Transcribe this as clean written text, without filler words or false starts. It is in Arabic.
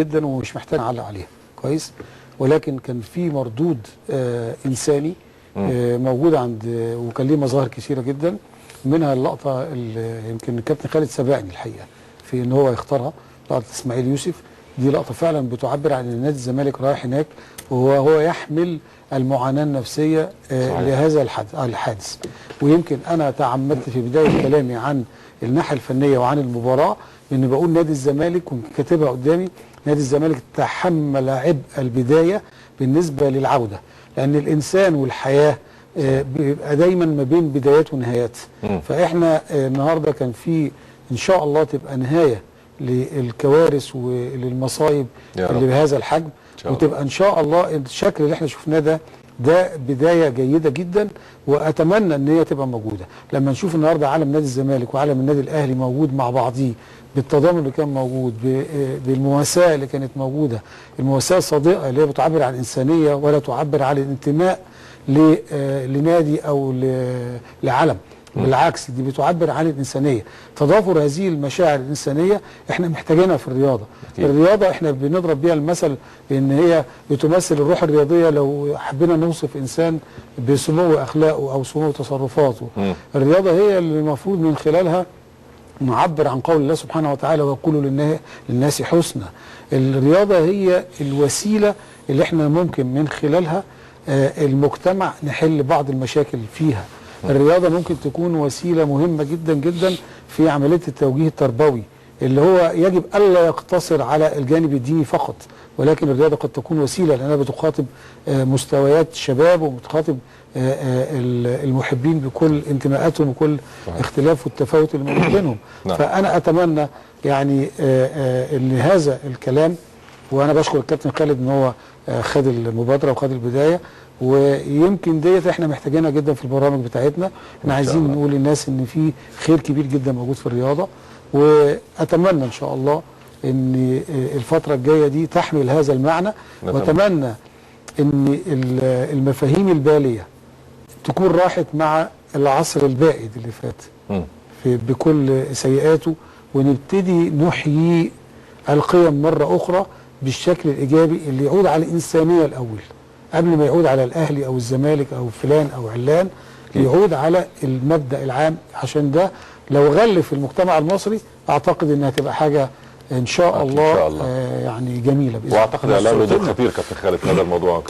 جدا ومش محتاج اعلق عليها كويس، ولكن كان في مردود انساني موجود عند، وكان ليه مظاهر كثيره جدا، منها اللقطه اللي يمكن الكابتن خالد سبقني الحقيقه في ان هو يختارها، لقطه اسماعيل يوسف. دي لقطه فعلا بتعبر عن ان نادي الزمالك رايح هناك وهو يحمل المعاناه النفسيه لهذا الحادث. ويمكن انا تعمدت في بدايه كلامي عن الناحيه الفنيه وعن المباراه ان بقول نادي الزمالك، كنت كاتبها قدامي، نادي الزمالك تحمل عبء البدايه بالنسبه للعوده، لان الانسان والحياه بيبقى دايما ما بين بدايات ونهايات. فاحنا النهارده كان في ان شاء الله تبقى نهايه للكوارث وللمصايب اللي بهذا الحجم، وتبقى ان شاء الله الشكل اللي احنا شفناه ده بدايه جيده جدا، واتمنى ان هي تبقى موجوده. لما نشوف النهارده عالم نادي الزمالك وعالم النادي الاهلي موجود مع بعضيه بالتضامن اللي كان موجود، بالمواساه اللي كانت موجوده، المواساه الصادقه اللي هي بتعبر عن الانسانيه ولا تعبر عن الانتماء لنادي او لعلم، بالعكس دي بتعبر عن الإنسانية. تضافر هذه المشاعر الإنسانية احنا محتاجينها في الرياضة. الرياضة احنا بنضرب بيها المثل بأن هي بتمثل الروح الرياضية. لو حبينا نوصف إنسان بسمو أخلاقه أو سمو تصرفاته، الرياضة هي اللي المفروض من خلالها نعبر عن قول الله سبحانه وتعالى ويقولوا للناس حسنى. الرياضة هي الوسيلة اللي احنا ممكن من خلالها المجتمع نحل بعض المشاكل فيها. الرياضة ممكن تكون وسيلة مهمة جدا جدا في عملية التوجيه التربوي، اللي هو يجب ألا يقتصر على الجانب الديني فقط، ولكن الرياضة قد تكون وسيلة لأنها بتخاطب مستويات شباب وبتخاطب المحبين بكل انتماءاتهم وكل اختلاف والتفاوت اللي موجود بينهم. فأنا أتمنى يعني ان هذا الكلام، وأنا بشكر الكابتن خالد ان هو خد المبادرة وخد البداية، ويمكن ديت احنا محتاجينها جدا في البرامج بتاعتنا. احنا عايزين نقول للناس ان في خير كبير جدا موجود في الرياضة، واتمنى ان شاء الله ان الفترة الجاية دي تحمل هذا المعنى، واتمنى ان المفاهيم البالية تكون راحت مع العصر البائد اللي فات بكل سيئاته، ونبتدي نحيي القيم مرة اخرى بالشكل الايجابي اللي يعود على الانسانية الاول قبل ما يعود على الاهلي او الزمالك او فلان او علان، يعود على المبدأ العام. عشان ده لو غلف المجتمع المصري اعتقد انها تبقى حاجة ان شاء الله, يعني جميلة بإذن الله. واعتقد له دور خطير كابتن خالد في هذا الموضوع.